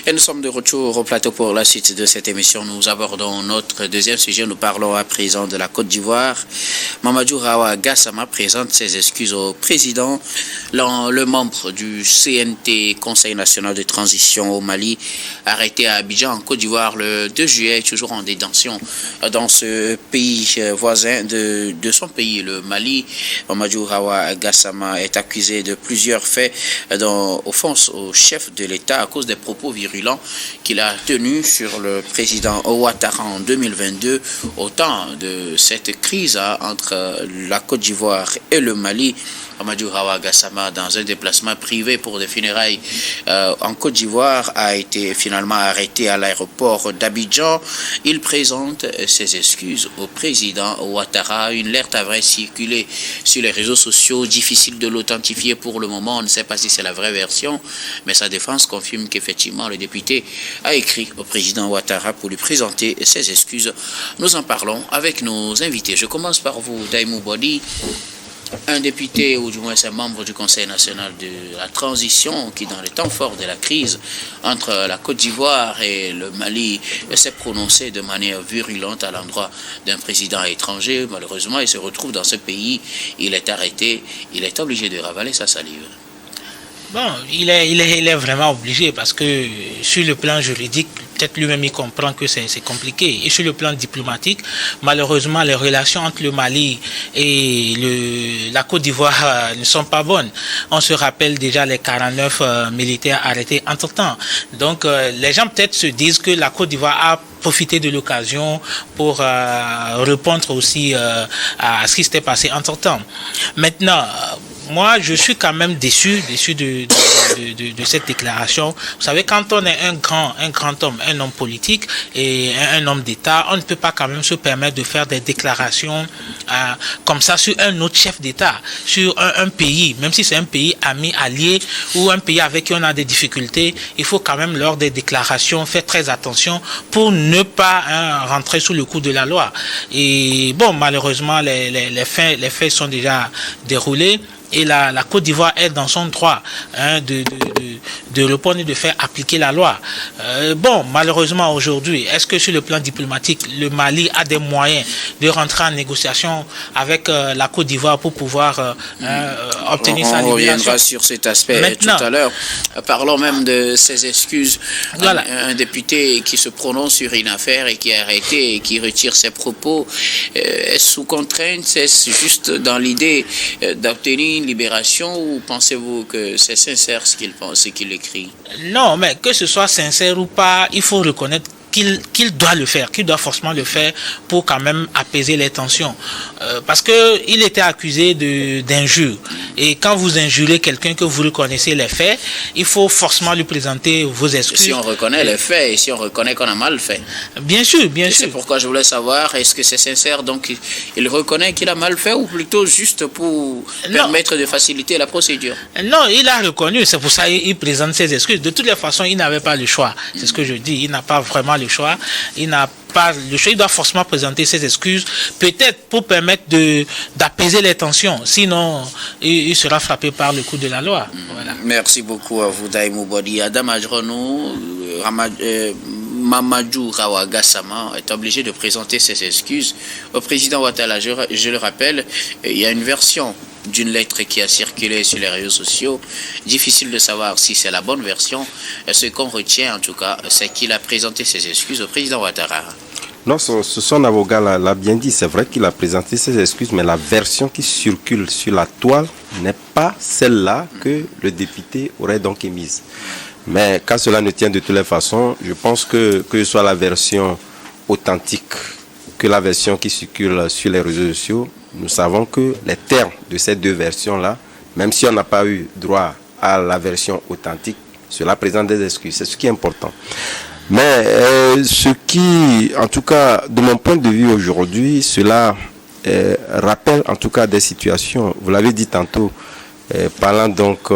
Et nous sommes de retour au plateau pour la suite de cette émission. Nous abordons notre deuxième sujet. Nous parlons à présent de la Côte d'Ivoire. Mamadou Rawa Gassama présente ses excuses au président. Le membre du CNT, Conseil national de transition au Mali, arrêté à Abidjan en Côte d'Ivoire le 2 juillet, toujours en détention dans ce pays voisin de son pays, le Mali. Mamadou Rawa Gassama est accusé de plusieurs faits dont offense au chef de l'État à cause des propos virulents qu'il a tenus sur le président Ouattara en 2022 au temps de cette crise entre la Côte d'Ivoire et le Mali. Mamadou Rawa Gassama, dans un déplacement privé pour des funérailles en Côte d'Ivoire, a été finalement arrêté à l'aéroport d'Abidjan. Il présente ses excuses au président Ouattara. Une lettre avait circulé sur les réseaux sociaux, difficile de l'authentifier pour le moment. On ne sait pas si c'est la vraie version, mais sa défense confirme qu'effectivement le député a écrit au président Ouattara pour lui présenter ses excuses. Nous en parlons avec nos invités. Je commence par vous, Daimou Bodi. Un député, ou du moins un membre du Conseil national de la transition, qui dans les temps forts de la crise entre la Côte d'Ivoire et le Mali s'est prononcé de manière virulente à l'endroit d'un président étranger. Malheureusement, il se retrouve dans ce pays, il est arrêté, il est obligé de ravaler sa salive. Bon, il est vraiment obligé parce que sur le plan juridique, peut-être lui-même il comprend que c'est compliqué. Et sur le plan diplomatique, malheureusement, les relations entre le Mali et la Côte d'Ivoire ne sont pas bonnes. On se rappelle déjà les 49 militaires arrêtés entre-temps. Donc, les gens peut-être se disent que la Côte d'Ivoire a profité de l'occasion pour répondre aussi à ce qui s'était passé entre-temps. Maintenant, moi, je suis quand même déçu de cette déclaration. Vous savez, quand on est un grand homme, un homme politique et un homme d'État, on ne peut pas quand même se permettre de faire des déclarations comme ça sur un autre chef d'État, sur un pays, même si c'est un pays ami, allié ou un pays avec qui on a des difficultés. Il faut quand même, lors des déclarations, faire très attention pour ne pas rentrer sous le coup de la loi. Et bon, malheureusement, les faits sont déjà déroulés. Et la Côte d'Ivoire est dans son droit de répondre et de faire appliquer la loi. Bon, malheureusement aujourd'hui, est-ce que sur le plan diplomatique, le Mali a des moyens de rentrer en négociation avec la Côte d'Ivoire pour pouvoir obtenir sa libération? On reviendra sur cet aspect maintenant, tout à l'heure. Parlons même de ses excuses. Voilà. Un député qui se prononce sur une affaire et qui est arrêté et qui retire ses propos sous contrainte, c'est juste dans l'idée d'obtenir libération, ou pensez-vous que c'est sincère ce qu'il pense, ce qu'il écrit? Non, mais que ce soit sincère ou pas, il faut reconnaître qu'il doit le faire, qu'il doit forcément le faire pour quand même apaiser les tensions. Parce qu'il était accusé d'injure. Et quand vous injurez quelqu'un que vous reconnaissez les faits, il faut forcément lui présenter vos excuses. Si on reconnaît les faits et si on reconnaît qu'on a mal fait. Bien sûr, bien sûr. C'est pourquoi je voulais savoir, est-ce que c'est sincère? Donc il reconnaît qu'il a mal fait ou plutôt juste pour permettre de faciliter la procédure? Non, il a reconnu, c'est pour ça qu'il présente ses excuses. De toutes les façons, il n'avait pas le choix. C'est ce que je dis, il n'a pas vraiment le choix. Il n'a pas le choix, il doit forcément présenter ses excuses, peut-être pour permettre d'apaiser les tensions. Sinon, il sera frappé par le coup de la loi. Voilà. Merci beaucoup à vous, Daimou Bodi. Adam Adronou, Mamadou Rawa Gassama est obligé de présenter ses excuses au président Ouattara. Je le rappelle, il y a une version d'une lettre qui a circulé sur les réseaux sociaux. Difficile de savoir si c'est la bonne version. Ce qu'on retient en tout cas, c'est qu'il a présenté ses excuses au président Ouattara. Non, son avocat l'a bien dit. C'est vrai qu'il a présenté ses excuses, mais la version qui circule sur la toile n'est pas celle-là que le député aurait donc émise. Mais quand cela ne tient de toutes les façons, je pense que ce soit la version authentique que la version qui circule sur les réseaux sociaux, nous savons que les termes de ces deux versions-là, même si on n'a pas eu droit à la version authentique, cela présente des excuses. C'est ce qui est important. Mais ce qui, en tout cas, de mon point de vue aujourd'hui, cela rappelle en tout cas des situations, vous l'avez dit tantôt, parlant donc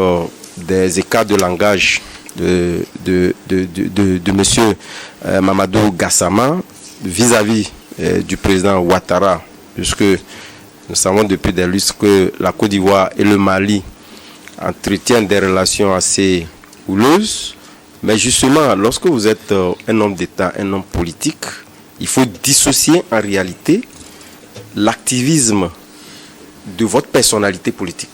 des écarts de langage de monsieur Mamadou Gassama vis-à-vis du président Ouattara, puisque nous savons depuis des lustres que la Côte d'Ivoire et le Mali entretiennent des relations assez houleuses, Mais justement, lorsque vous êtes un homme d'État, un homme politique, il faut dissocier en réalité l'activisme de votre personnalité politique.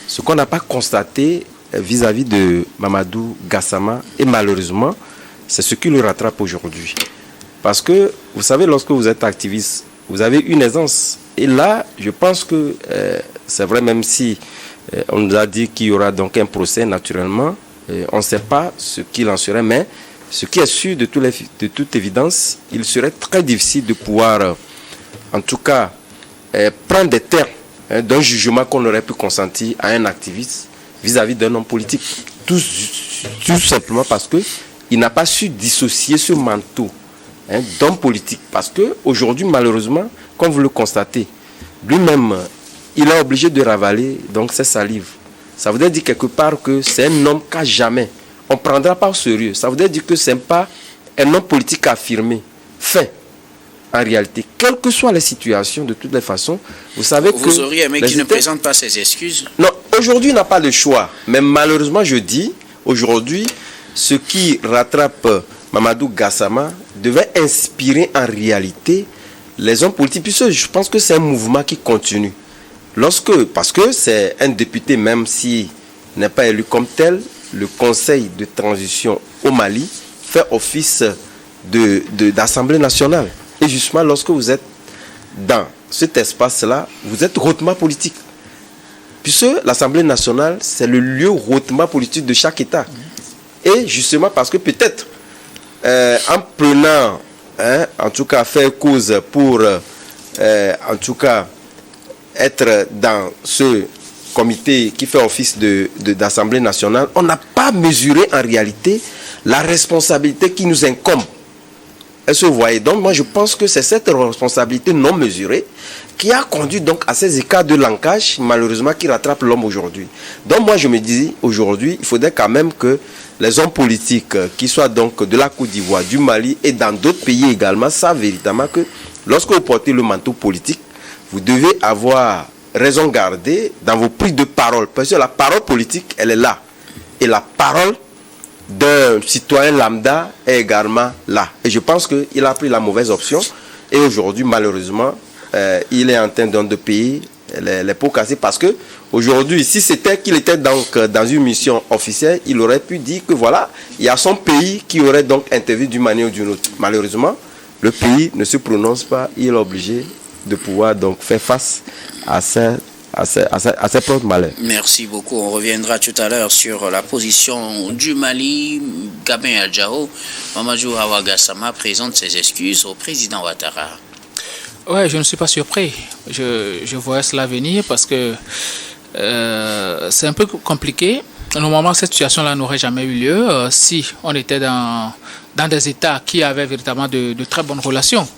Ce qu'on n'a pas constaté vis-à-vis de Mamadou Gassama, et malheureusement, c'est ce qui le rattrape aujourd'hui. Parce que, vous savez, lorsque vous êtes activiste, vous avez une aisance. Et là, je pense que c'est vrai, même si on nous a dit qu'il y aura donc un procès naturellement, on ne sait pas ce qu'il en serait, mais ce qui est sûr de toute évidence, il serait très difficile de pouvoir, en tout cas, prendre des termes d'un jugement qu'on aurait pu consentir à un activiste vis-à-vis d'un homme politique. Tout simplement parce qu'il n'a pas su dissocier ce manteau d'homme politique. Parce qu'aujourd'hui, malheureusement, comme vous le constatez, lui-même, il est obligé de ravaler donc ses salives. Ça veut dire quelque part que c'est un homme qu'à jamais on ne prendra pas au sérieux. Ça veut dire que ce n'est pas un homme politique affirmé, fait. En réalité, quelles que soient les situations, de toutes les façons, vous savez que... Vous auriez aimé qu'il ne présente pas ses excuses? Non, aujourd'hui, il n'a pas le choix. Mais malheureusement, je dis, aujourd'hui, ce qui rattrape Mamadou Gassama devait inspirer en réalité les hommes politiques. Puisque je pense que c'est un mouvement qui continue. Parce que c'est un député, même s'il n'est pas élu comme tel, le Conseil de transition au Mali fait office d'Assemblée nationale. Et justement, lorsque vous êtes dans cet espace-là, vous êtes hautement politique. Puisque l'Assemblée nationale, c'est le lieu hautement politique de chaque État. Et justement, parce que peut-être, en prenant, en tout cas, faire cause pour, en tout cas, être dans ce comité qui fait office d'Assemblée nationale, on n'a pas mesuré en réalité la responsabilité qui nous incombe. Est-ce que vous voyez? Donc moi je pense que c'est cette responsabilité non mesurée qui a conduit donc à ces écarts de langage malheureusement qui rattrapent l'homme aujourd'hui. Donc moi je me dis aujourd'hui il faudrait quand même que les hommes politiques qui soient donc de la Côte d'Ivoire, du Mali et dans d'autres pays également savent véritablement que lorsque vous portez le manteau politique, vous devez avoir raison gardée dans vos prises de parole. Parce que la parole politique, elle est là. Et la parole d'un citoyen lambda est également là. Et je pense qu'il a pris la mauvaise option. Et aujourd'hui, malheureusement, il est en train de payer les pots cassés. Parce que aujourd'hui, si c'était qu'il était donc dans une mission officielle, il aurait pu dire que voilà, il y a son pays qui aurait donc intervenu d'une manière ou d'une autre. Malheureusement, le pays ne se prononce pas. Il est obligé de pouvoir donc faire face à ses propres malheurs. Merci beaucoup. On reviendra tout à l'heure sur la position du Mali. Gabin Adjao, Mamadou Hawa Gassama présente ses excuses au président Ouattara. Ouais, je ne suis pas surpris. Je vois cela venir parce que c'est un peu compliqué. Normalement, cette situation-là n'aurait jamais eu lieu si on était dans des États qui avaient véritablement de très bonnes relations.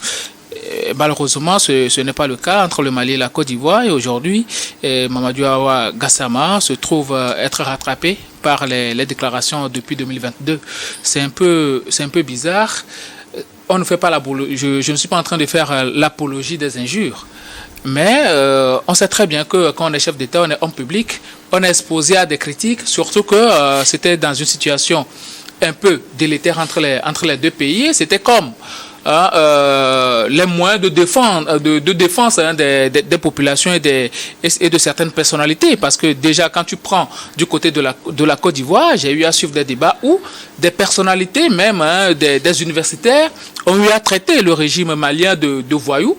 Malheureusement, ce n'est pas le cas entre le Mali et la Côte d'Ivoire. Et aujourd'hui, Mamadou Hawa Gassama se trouve être rattrapé par les déclarations depuis 2022. C'est un peu bizarre. On ne fait pas je ne suis pas en train de faire l'apologie des injures. Mais on sait très bien que quand on est chef d'État, on est homme public, on est exposé à des critiques, surtout que c'était dans une situation un peu délétère entre les deux pays. C'était comme les moyens de défense des populations et de certaines personnalités. Parce que déjà, quand tu prends du côté de la Côte d'Ivoire, j'ai eu à suivre des débats où des personnalités, même des universitaires, ont eu à traiter le régime malien de voyous,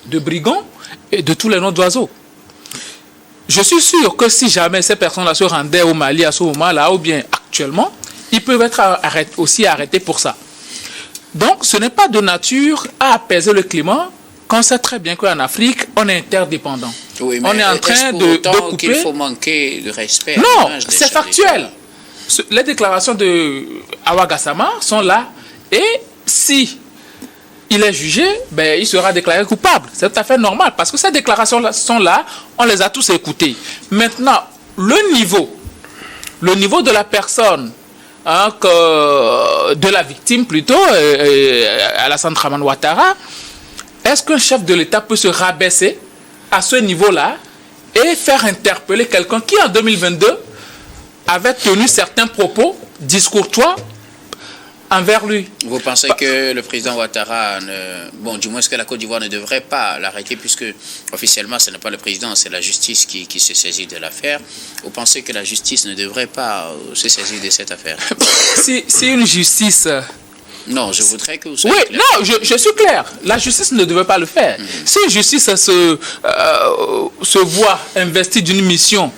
de brigands et de tous les noms d'oiseaux. Je suis sûr que si jamais ces personnes-là se rendaient au Mali à ce moment-là, ou bien actuellement, ils peuvent être aussi arrêtés pour ça. Donc, ce n'est pas de nature à apaiser le climat quand on sait très bien qu'en Afrique, on est interdépendant. Oui, mais on est en train de couper. Qu'il faut manquer de respect. Non, c'est factuel. Les déclarations de Hawa Gassama sont là. Et si il est jugé, ben, il sera déclaré coupable. C'est tout à fait normal. Parce que ces déclarations sont là, on les a tous écoutées. Maintenant, le niveau de la personne, de la victime plutôt, Alassane Dramane Ouattara, est-ce qu'un chef de l'État peut se rabaisser à ce niveau-là et faire interpeller quelqu'un qui en 2022 avait tenu certains propos discourtois envers lui. Vous pensez que le président Ouattara, du moins que la Côte d'Ivoire ne devrait pas l'arrêter, puisque officiellement ce n'est pas le président, c'est la justice qui se saisit de l'affaire. Vous pensez que la justice ne devrait pas se saisir de cette affaire? Si une justice... Non, je voudrais que vous soyez clair. Non, je suis clair. La justice ne devrait pas le faire. Si une justice se voit investie d'une mission,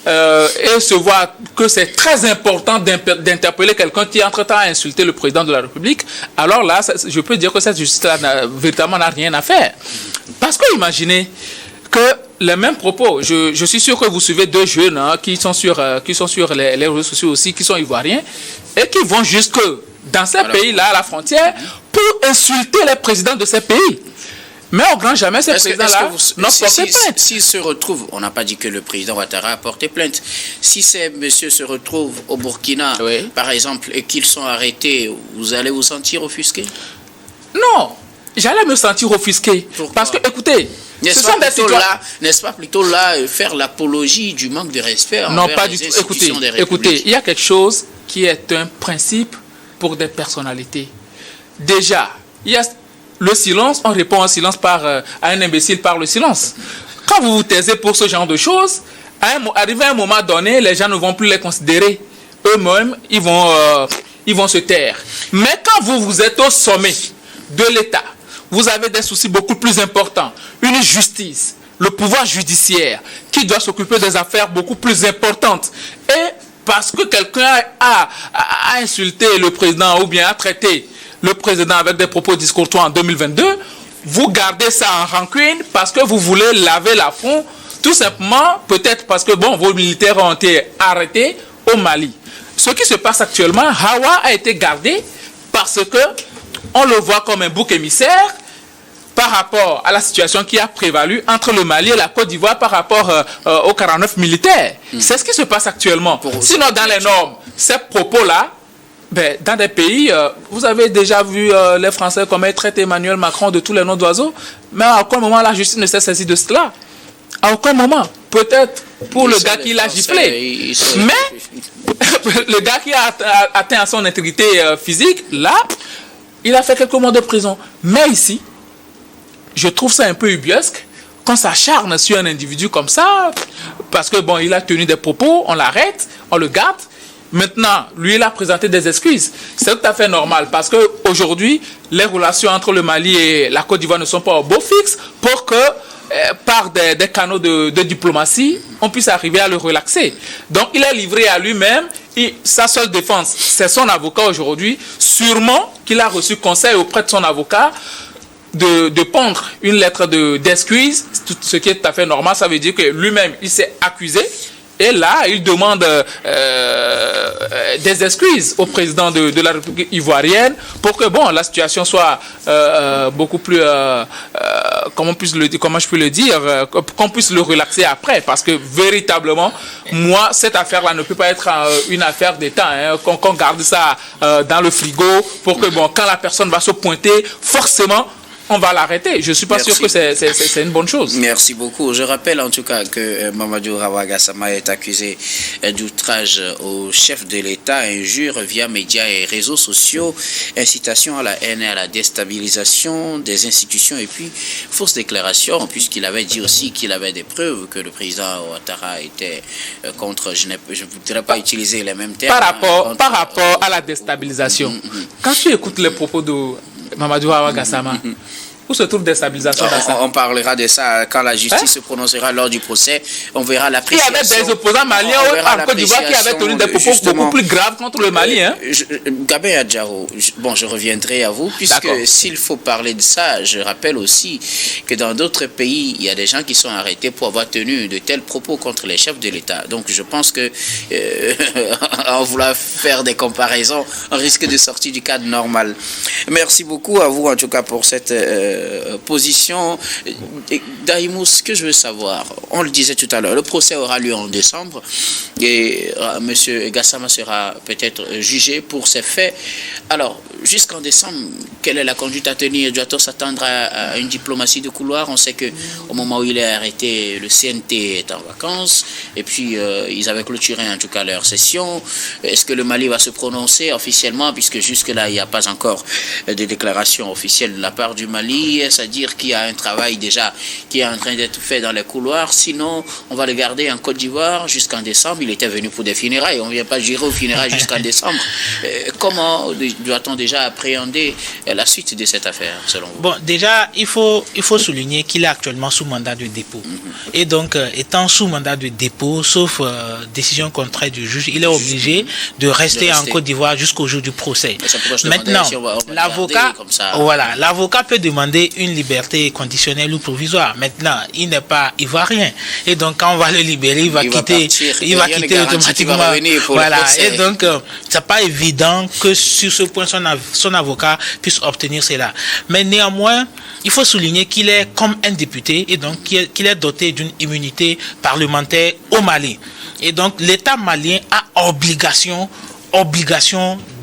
et se voit que c'est très important d'interpeller quelqu'un qui entre-temps a insulté le président de la République, alors là, je peux dire que cette justice-là véritablement n'a rien à faire. Parce que imaginez que les mêmes propos, je suis sûr que vous suivez deux jeunes qui sont sur les réseaux sociaux aussi, qui sont ivoiriens, et qui vont jusque dans ces pays-là, à la frontière, pour insulter les présidents de ces pays. Mais au grand jamais, ces présidents-là n'ont porté plainte. S'il se retrouve, on n'a pas dit que le président Ouattara a porté plainte. Si ces messieurs se retrouvent au Burkina, par exemple, et qu'ils sont arrêtés, vous allez vous sentir offusqué? Non, j'allais me sentir offusqué. Pourquoi? Parce que, écoutez, n'est-ce pas plutôt là faire l'apologie du manque de respect envers non, pas du tout. Écoutez, il y a quelque chose qui est un principe pour des personnalités. Déjà, il y a le silence, on répond en silence à un imbécile par le silence. Quand vous vous taisez pour ce genre de choses, arrivé à un moment donné, les gens ne vont plus les considérer. Eux-mêmes, ils vont se taire. Mais quand vous êtes au sommet de l'État, vous avez des soucis beaucoup plus importants. Une justice, le pouvoir judiciaire, qui doit s'occuper des affaires beaucoup plus importantes. Et parce que quelqu'un a insulté le président ou bien a traité le président avec des propos discourtois en 2022, vous gardez ça en rancune parce que vous voulez laver l'affront, tout simplement, peut-être parce que vos militaires ont été arrêtés au Mali. Ce qui se passe actuellement, Hawa a été gardé parce que on le voit comme un bouc émissaire par rapport à la situation qui a prévalu entre le Mali et la Côte d'Ivoire par rapport aux 49 militaires. C'est ce qui se passe actuellement. Sinon, dans les normes, ces propos-là, dans des pays, vous avez déjà vu les Français comment ils traitent Emmanuel Macron de tous les noms d'oiseaux, mais à aucun moment la justice ne s'est saisie de cela. À aucun moment. Peut-être pour le gars qui l'a giflé. Mais le gars qui a atteint à son intégrité physique, là, il a fait quelques mois de prison. Mais ici, je trouve ça un peu ubuesque qu'on s'acharne sur un individu comme ça, parce que il a tenu des propos, on l'arrête, on le garde. Maintenant, lui, il a présenté des excuses. C'est tout à fait normal parce qu'aujourd'hui, les relations entre le Mali et la Côte d'Ivoire ne sont pas au beau fixe pour que, par des canaux de diplomatie, on puisse arriver à le relaxer. Donc, il est livré à lui-même. Et sa seule défense, c'est son avocat aujourd'hui. Sûrement qu'il a reçu conseil auprès de son avocat de pondre une lettre d'excuse, ce qui est tout à fait normal. Ça veut dire que lui-même, il s'est accusé. Et là, il demande des excuses au président de la République ivoirienne pour que la situation soit beaucoup plus, comment je peux le dire, qu'on puisse le relaxer après. Parce que véritablement, moi, cette affaire-là ne peut pas être une affaire d'État, qu'on garde ça dans le frigo pour que quand la personne va se pointer, forcément, on va l'arrêter. Je ne suis pas sûr que c'est une bonne chose. Merci beaucoup. Je rappelle en tout cas que Mamadou Hawa Gassama est accusé d'outrage au chef de l'État, injure via médias et réseaux sociaux, incitation à la haine et à la déstabilisation des institutions et puis fausse déclaration, puisqu'il avait dit aussi qu'il avait des preuves que le président Ouattara était contre, je ne voudrais pas utiliser les mêmes termes. Par rapport à la déstabilisation, quand tu écoutes les propos de Mamadou Hawa Gassama, où se trouve déstabilisation dans ça? On parlera de ça quand la justice se prononcera lors du procès. On verra l'appréciation. Il y avait des opposants maliens en Côte d'Ivoire qui avaient tenu des propos beaucoup plus graves contre le Mali. Gabin Adjaro, je reviendrai à vous, puisque s'il faut parler de ça, je rappelle aussi que dans d'autres pays, il y a des gens qui sont arrêtés pour avoir tenu de tels propos contre les chefs de l'État. Donc je pense que en voulant faire des comparaisons, on risque de sortir du cadre normal. Merci beaucoup à vous en tout cas pour cette position. Daïmou, ce que je veux savoir, on le disait tout à l'heure, le procès aura lieu en décembre et M. Gassama sera peut-être jugé pour ces faits. Alors, jusqu'en décembre, quelle est la conduite à tenir? Doit-on s'attendre à une diplomatie de couloir? On sait qu'au moment où il est arrêté, le CNT est en vacances et puis ils avaient clôturé en tout cas leur session. Est-ce que le Mali va se prononcer officiellement, puisque jusque-là, il n'y a pas encore de déclaration officielle de la part du Mali? Est-ce à dire qu'il y a un travail déjà qui est en train d'être fait dans les couloirs? Sinon, on va le garder en Côte d'Ivoire jusqu'en décembre. Il était venu pour des funérailles. On ne vient pas gérer aux funérailles jusqu'en décembre. Comment doit-on déjà appréhender la suite de cette affaire, selon vous? Bon, déjà, il faut souligner qu'il est actuellement sous mandat de dépôt. Et donc, étant sous mandat de dépôt, sauf décision contraire du juge, il est obligé de rester en Côte d'Ivoire jusqu'au jour du procès. Maintenant, l'avocat peut demander une liberté conditionnelle ou provisoire. Maintenant, il n'est pas ivoirien. Et donc, quand on va le libérer, il va quitter automatiquement. Voilà. Et donc, c'est pas évident que sur ce point, son avocat puisse obtenir cela. Mais néanmoins, il faut souligner qu'il est comme un député et donc qu'il est doté d'une immunité parlementaire au Mali. Et donc, l'État malien a obligation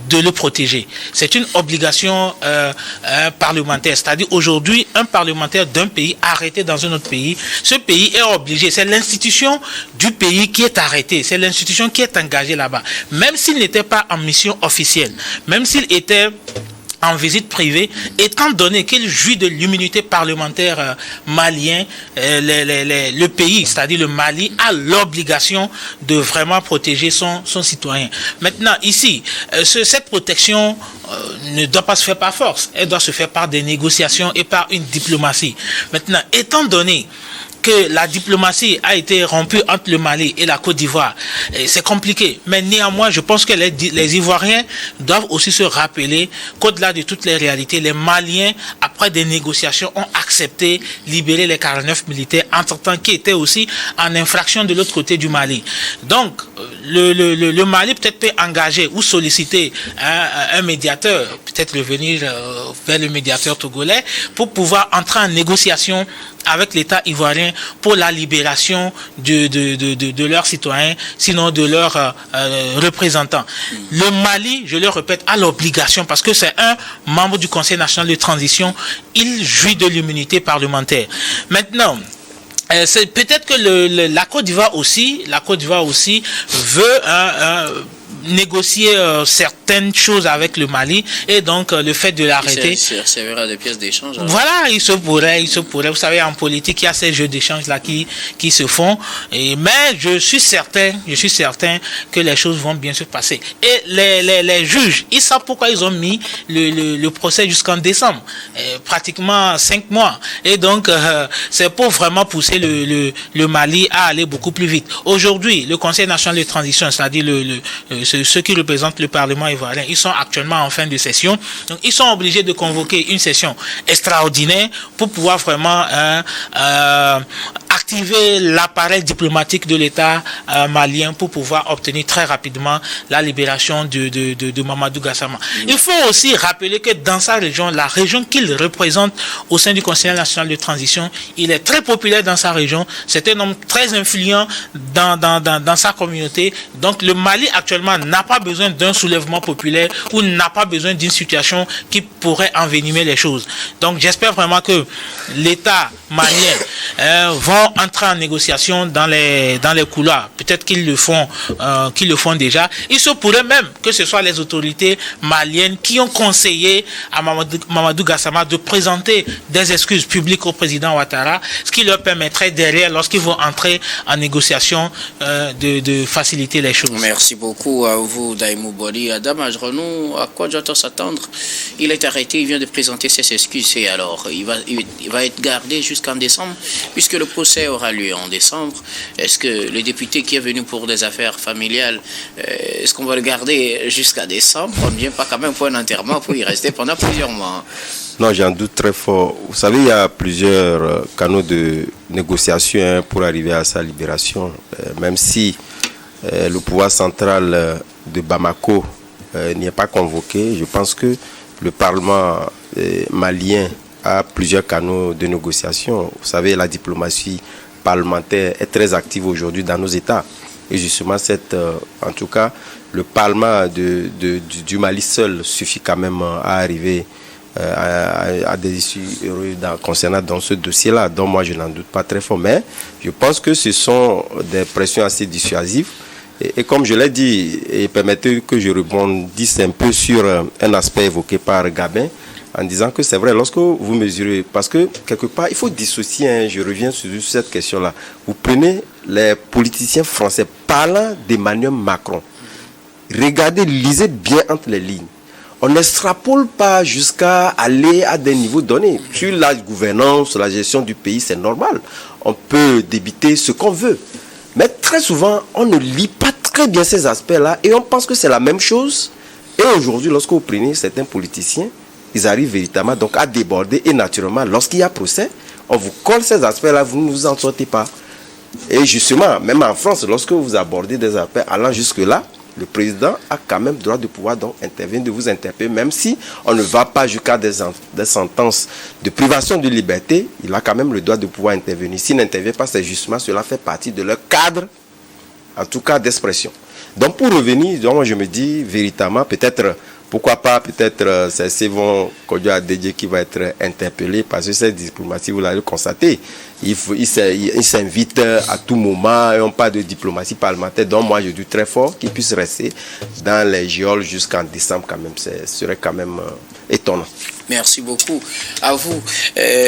de le protéger. C'est une obligation parlementaire. C'est-à-dire, aujourd'hui, un parlementaire d'un pays arrêté dans un autre pays, ce pays est obligé. C'est l'institution du pays qui est arrêtée. C'est l'institution qui est engagée là-bas. Même s'il n'était pas en mission officielle, même s'il était en visite privée, étant donné qu'il jouit de l'immunité parlementaire malien, le pays, c'est-à-dire le Mali, a l'obligation de vraiment protéger son citoyen. Maintenant, ici, cette protection ne doit pas se faire par force, elle doit se faire par des négociations et par une diplomatie. Maintenant, étant donné que la diplomatie a été rompue entre le Mali et la Côte d'Ivoire, c'est compliqué. Mais néanmoins, je pense que les Ivoiriens doivent aussi se rappeler qu'au-delà de toutes les réalités, les Maliens, après des négociations, ont accepté libérer les 49 militaires, entre-temps qui étaient aussi en infraction de l'autre côté du Mali. Donc, le Mali peut-être peut engager ou solliciter un médiateur, peut-être revenir vers le médiateur togolais, pour pouvoir entrer en négociation avec l'État ivoirien pour la libération de leurs citoyens, sinon de leurs représentants. Le Mali, je le répète, a l'obligation, parce que c'est un membre du Conseil national de transition, il jouit de l'immunité parlementaire. Maintenant, c'est peut-être que la Côte d'Ivoire aussi veut négocier certaines choses avec le Mali, et donc le fait de l'arrêter. Ça servira de pièces d'échange. Voilà, il se pourrait. Vous savez, en politique, il y a ces jeux d'échange là qui se font. Mais je suis certain que les choses vont bien se passer. Et les juges, ils savent pourquoi ils ont mis le procès jusqu'en décembre, pratiquement 5 mois. Et donc, c'est pour vraiment pousser le Mali à aller beaucoup plus vite. Aujourd'hui, le Conseil national de transition, c'est-à-dire ceux qui représentent le Parlement ivoirien, ils sont actuellement en fin de session. Donc, ils sont obligés de convoquer une session extraordinaire pour pouvoir vraiment activer l'appareil diplomatique de l'État malien pour pouvoir obtenir très rapidement la libération de Mamadou Gassama. Il faut aussi rappeler que dans sa région, la région qu'il représente au sein du Conseil national de transition, il est très populaire dans sa région. C'est un homme très influent dans sa communauté. Donc le Mali actuellement n'a pas besoin d'un soulèvement populaire ou n'a pas besoin d'une situation qui pourrait envenimer les choses. Donc j'espère vraiment que l'État malien vont entrer en négociation dans les couloirs. Peut-être qu'ils le font déjà. Il se pourrait même que ce soit les autorités maliennes qui ont conseillé à Mamadou Gassama de présenter des excuses publiques au président Ouattara, ce qui leur permettrait derrière, lorsqu'ils vont entrer en négociation, de faciliter les choses. Merci beaucoup à vous, Daïmou Boli. Adam Ajronou, à quoi doit-on s'attendre? Il est arrêté, il vient de présenter ses excuses, et alors il va être gardé jusqu'en décembre, puisque le procès aura lieu en décembre. Est-ce que le député qui est venu pour des affaires familiales, est-ce qu'on va le garder jusqu'à décembre? On ne vient pas quand même pour un enterrement pour y rester pendant plusieurs mois. Non, j'ai un doute très fort. Vous savez, il y a plusieurs canaux de négociation pour arriver à sa libération. Même si le pouvoir central de Bamako n'y est pas convoqué, je pense que le Parlement malien a plusieurs canaux de négociation. Vous savez, la diplomatie parlementaire est très active aujourd'hui dans nos États. Et justement, en tout cas, le Parlement du Mali seul suffit quand même à arriver à des issues heureuses concernant dans ce dossier-là, dont moi je n'en doute pas très fort. Mais je pense que ce sont des pressions assez dissuasives. Et comme je l'ai dit, et permettez que je rebondisse un peu sur un aspect évoqué par Gabin, en disant que c'est vrai, lorsque vous mesurez, parce que quelque part, il faut dissocier, je reviens sur cette question-là. Vous prenez les politiciens français parlant d'Emmanuel Macron. Regardez, lisez bien entre les lignes. On n'extrapole pas jusqu'à aller à des niveaux donnés. Sur la gouvernance, sur la gestion du pays, c'est normal. On peut débiter ce qu'on veut. Mais très souvent, on ne lit pas très bien ces aspects-là et on pense que c'est la même chose. Et aujourd'hui, lorsque vous prenez certains politiciens, ils arrivent véritablement donc à déborder et naturellement, lorsqu'il y a procès, on vous colle ces aspects-là, vous ne vous en sortez pas. Et justement, même en France, lorsque vous abordez des aspects allant jusque-là, le président a quand même droit de pouvoir donc intervenir, de vous interpeller, même si on ne va pas jusqu'à des sentences de privation de liberté, il a quand même le droit de pouvoir intervenir. S'il n'intervient pas, c'est justement cela fait partie de leur cadre, en tout cas d'expression. Donc pour revenir, donc, moi je me dis véritablement, peut-être, pourquoi pas, peut-être c'est Sévon Kodjo Adedje qui va être interpellé, parce que cette diplomatie, vous l'avez constaté, il s'invite à tout moment, et on parle de diplomatie parlementaire, donc moi je dis très fort qu'il puisse rester dans les geôles jusqu'en décembre quand même, ce serait quand même étonnant. Merci beaucoup à vous,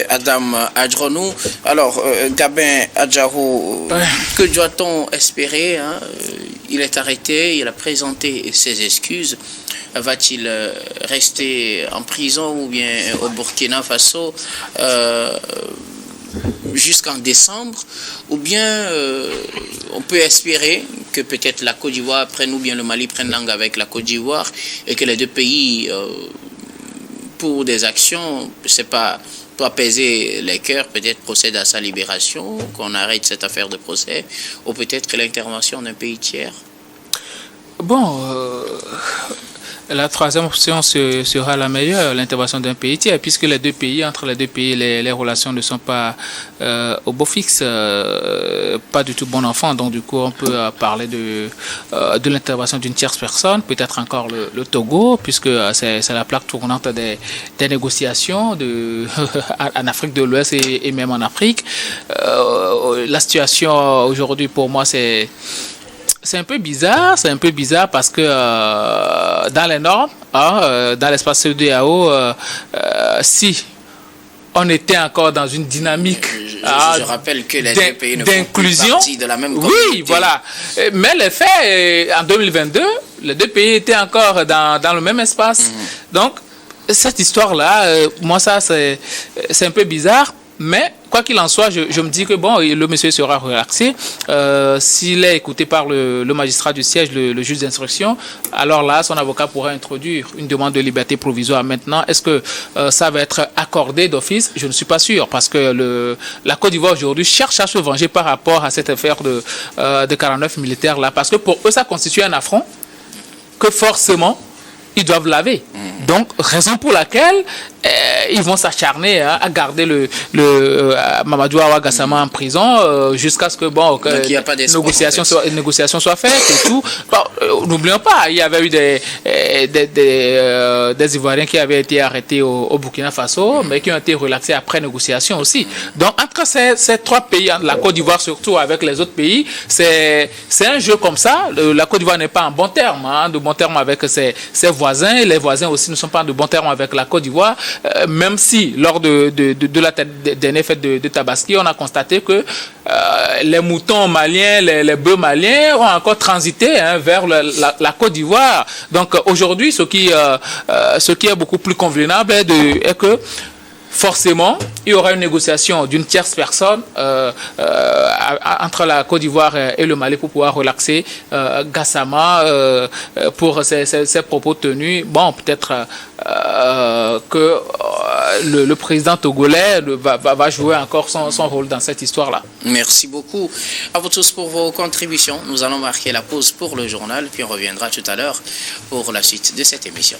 Adam Adjronou. Alors, Gabin Adjarou, que doit-on espérer, hein? Il est arrêté, il a présenté ses excuses. Va-t-il rester en prison ou bien au Burkina Faso jusqu'en décembre, ou bien on peut espérer que peut-être la Côte d'Ivoire prenne, ou bien le Mali prenne langue avec la Côte d'Ivoire, et que les deux pays, pour des actions, je ne sais pas, pour apaiser les cœurs, peut-être procèdent à sa libération, qu'on arrête cette affaire de procès, ou peut-être que l'intervention d'un pays tiers. Bon, la troisième option sera la meilleure, l'intervention d'un pays tiers, puisque entre les deux pays, les relations ne sont pas au beau fixe, pas du tout bon enfant. Donc du coup, on peut parler de l'intervention d'une tierce personne, peut-être encore le Togo, puisque c'est la plaque tournante des négociations en Afrique de l'Ouest et même en Afrique. La situation aujourd'hui, pour moi, c'est un peu bizarre, parce que dans les normes, dans l'espace CEDEAO, si on était encore dans une dynamique je rappelle que les deux pays ne font plus partie de la même communauté. Oui, voilà. Mais les faits, en 2022, les deux pays étaient encore dans le même espace. Donc, cette histoire-là, moi, ça, c'est un peu bizarre. Mais, quoi qu'il en soit, je me dis que bon, le monsieur sera relaxé. S'il est écouté par le magistrat du siège, le juge d'instruction, alors là, son avocat pourra introduire une demande de liberté provisoire. Maintenant, est-ce que ça va être accordé d'office? Je ne suis pas sûr, parce que la Côte d'Ivoire aujourd'hui cherche à se venger par rapport à cette affaire de 49 militaires là, parce que pour eux, ça constitue un affront que forcément ils doivent laver. Donc, raison pour laquelle ils vont s'acharner à garder Mamadou Awa Gassama en prison jusqu'à ce que une négociation soit faite et tout. Bon, n'oublions pas, il y avait eu des Ivoiriens qui avaient été arrêtés au Burkina Faso, mais qui ont été relaxés après négociation aussi. Donc, entre ces trois pays, la Côte d'Ivoire surtout avec les autres pays, c'est un jeu comme ça. La Côte d'Ivoire n'est pas en bon terme, de bon terme avec ses voisins, et les voisins aussi ne sont pas de bon terme avec la Côte d'Ivoire, même si lors de la dernière fête de Tabaski, on a constaté que les moutons maliens, les bœufs maliens ont encore transité vers la Côte d'Ivoire. Donc aujourd'hui, ce qui est beaucoup plus convenable est que forcément, il y aura une négociation d'une tierce personne entre la Côte d'Ivoire et le Mali pour pouvoir relaxer Gassama pour ses propos tenus. Bon, peut-être que le président togolais va jouer encore son rôle dans cette histoire-là. Merci beaucoup à vous tous pour vos contributions. Nous allons marquer la pause pour le journal, puis on reviendra tout à l'heure pour la suite de cette émission.